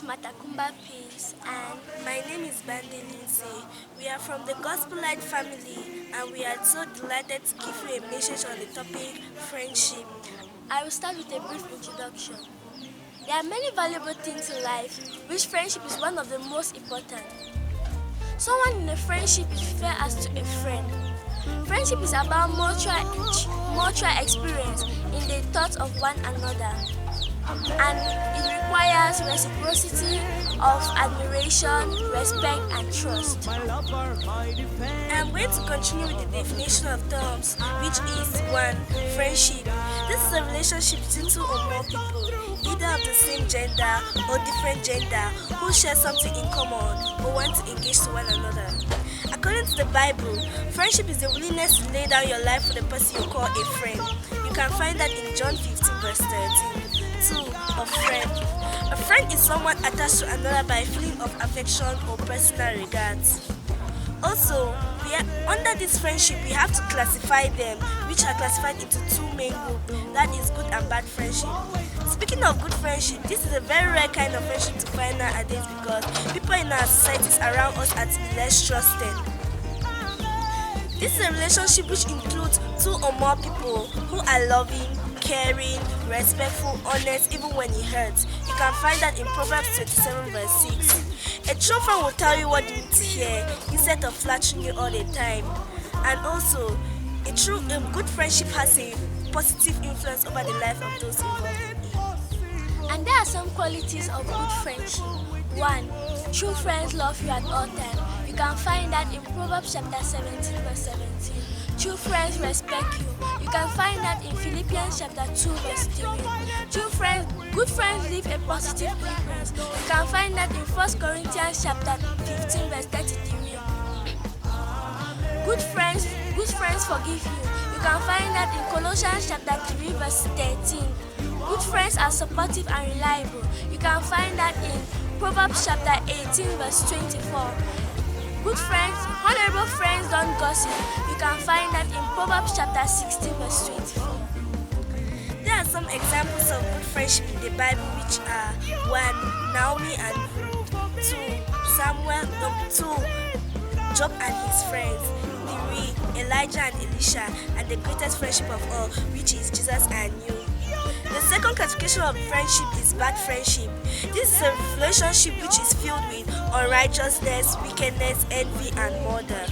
is Matakumba Peace, and My name is Bande Lindsay. We are from the Gospel Light family and we are so delighted to give you a message on the topic friendship. I will start with a brief introduction. There are many valuable things in life, which friendship is one of the most important. Someone in a friendship is fair as to a friend. Friendship is about mutual experience in the thoughts of one another, and it requires reciprocity of admiration, respect, and trust. I'm going to continue with the definition of terms, which is one, friendship. This is a relationship between two or more people, either of the same gender or different gender, who share something in common or want to engage to one another. According to the Bible, friendship is the willingness to lay down your life for the person you call a friend. You can find that in John 15, verse 13. 2. A friend. A friend is someone attached to another by a feeling of affection or personal regards. Also, under this friendship, we have to classify them, which are classified into two main groups, that is good and bad friendship. Speaking of good friendship, this is a very rare kind of friendship to find nowadays because people in our societies around us are to be less trusted. This is a relationship which includes two or more people who are loving, caring, respectful, honest, even when it hurts. You can find that in Proverbs 27 verse 6. A true friend will tell you what you need to hear instead of flattering you all the time. And also, a good friendship has a positive influence over the life of those involved in it. And there are some qualities of good friendship. 1. True friends love you at all times. You can find that in Proverbs chapter 17 verse 17. True friends respect you. You can find that in Philippians chapter 2 verse 3. Good friends leave a positive influence. You can find that in 1 Corinthians chapter 15 verse 33. Good friends forgive you. You can find that in Colossians chapter 3 verse 13. Good friends are supportive and reliable. You can find that in Proverbs chapter 18 verse 24. Good friends, honorable friends don't gossip. You can find that in Proverbs chapter 16 verse 24. There are some examples of good friendship in the Bible, which are 1. Naomi and Ruth, 2. Samuel, 2. Job and his friends, 3. Elijah and Elisha, and the greatest friendship of all, which is Jesus and you. The second classification of friendship is bad friendship. This is a relationship which is filled with unrighteousness, wickedness, envy, and murder.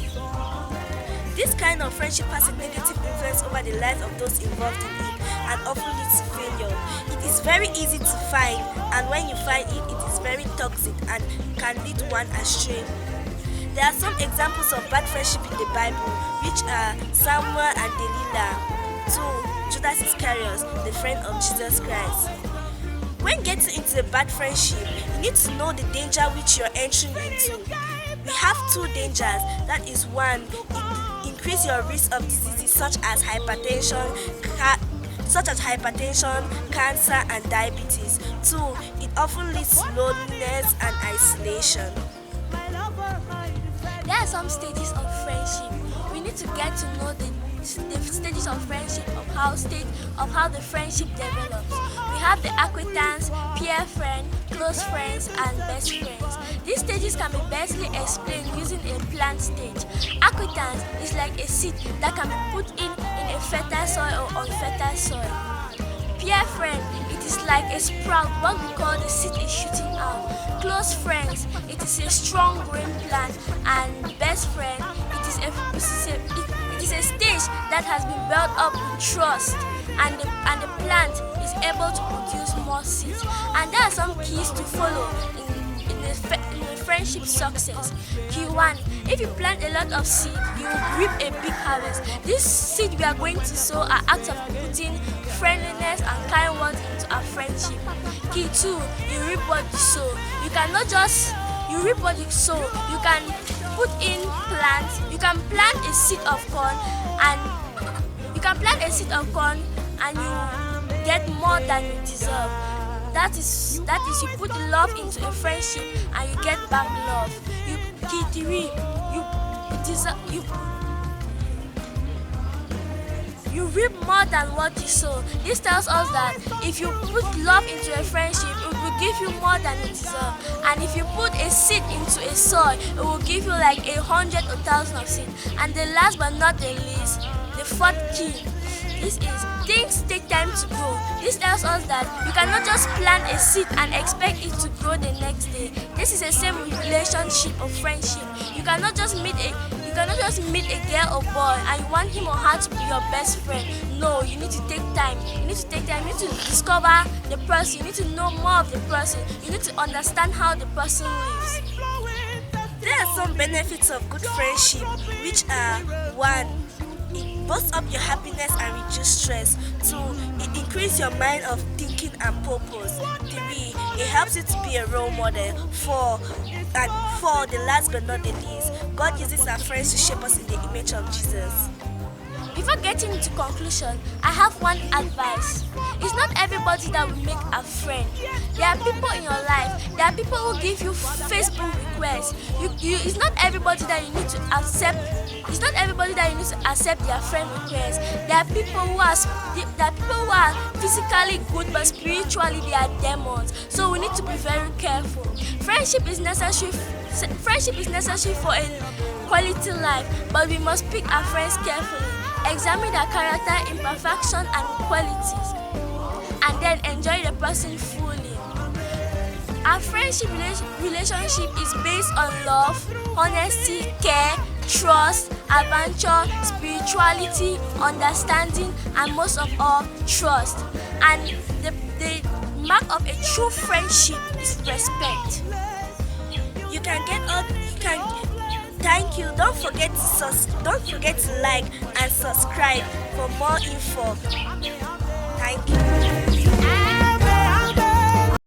This kind of friendship has a negative influence over the lives of those involved in it and often leads to failure. It is very easy to find, and when you find it, it is very toxic and can lead one astray. There are some examples of bad friendship in the Bible, which are Samuel and Delilah. 2. Judas Iscariot, the friend of Jesus Christ. When getting into a bad friendship, you need to know the danger which you're entering into. We have two dangers. That is 1, it increase your risk of diseases such as hypertension, cancer, and diabetes. 2, it often leads to loneliness and isolation. There are some stages of friendship. We need to get to know the stages of friendship, of how the friendship develops. We have the acquaintance, peer friend, close friends, and best friends. These stages can be bestly explained using a plant stage. Acquaintance is like a seed that can be put in a fertile soil or unfertile soil. Peer friend, it is like a sprout, what we call the seed is shooting out. Close friends, it is a strong growing plant. And best friend, it is a stage that has been built up with trust, and the plant is able to produce more seeds. And there are some keys to follow in the friendship success. Key 1, if you plant a lot of seed, you will reap a big harvest. This seed we are going to sow are acts of putting friendliness and kind words into our friendship. Key 2, you reap what you sow. You reap what you sow. You can put in plants. You can plant a seed of corn and you get more than you deserve. That is you put love into a friendship and you get back love. Key 3, you you reap more than what you sow. This tells us that if you put love into a friendship, it will give you more than you deserve. And if you put a seed into a soil, it will give you like 100 or 1,000 of seed. And the last but not the least, the fourth key. This is things take time to grow. This tells us that you cannot just plant a seed and expect it to grow the next day. This is the same with relationship or friendship. You cannot just meet a girl or boy and you want him or her to be your best friend. No, you need to take time. You need to discover the person. You need to know more of the person. You need to understand how the person lives. There are some benefits of good friendship, which are: 1. It boosts up your happiness and reduce stress. 2. It increases your mind of thinking and purpose. 3. It helps you to be a role model. 4. The last but not the least, God uses our friends to shape us in the image of Jesus. Before getting into conclusion, I have one advice. It's not everybody that will make a friend. There are people in your life. There are people who give you Facebook requests. It's not everybody that you need to accept. It's not everybody that you need to accept their friend requests. There are people who are physically good, but spiritually they are demons. So we need to be very careful. Friendship is necessary for a quality life, but we must pick our friends carefully. Examine their character, imperfection, and qualities, and then enjoy the person fully. Our friendship relationship is based on love, honesty, care, trust, adventure, spirituality, understanding, and most of all, trust. And the mark of a true friendship is respect. Thank you. Don't forget to like and subscribe for more info.